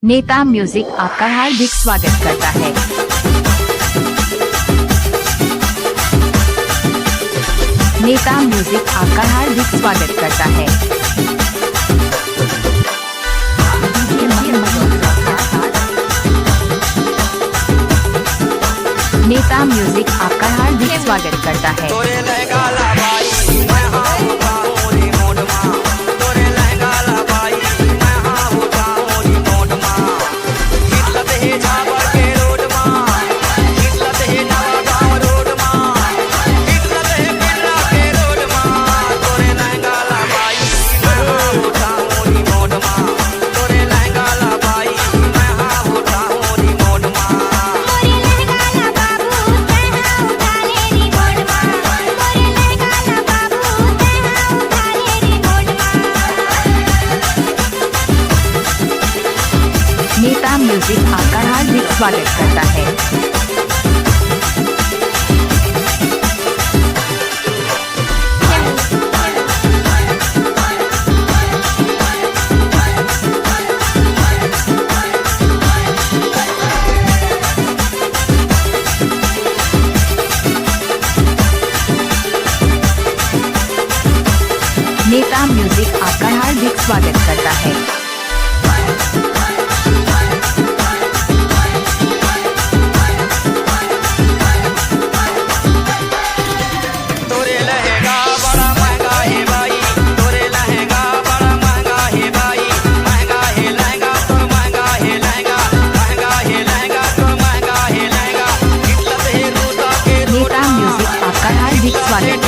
नेता म्यूजिक आपका हार्दिक स्वागत करता है। नेता म्यूजिक आपका हार्दिक स्वागत करता है। नेता म्यूजिक आपका हार्दिक स्वागत करता है। नेता म्यूजिक आपका हार्दिक स्वागत करता है। नेता म्यूजिक आपका हार्दिक स्वागत करता है। हार्दिक स्वागत करता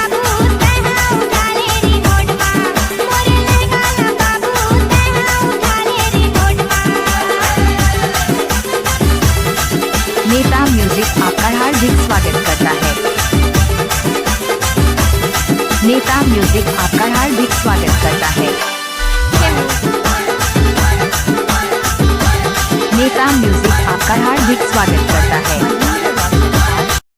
है। नेता म्यूजिक आपका हार्दिक स्वागत करता है। नेता म्यूजिक आपका हार्दिक स्वागत करता है।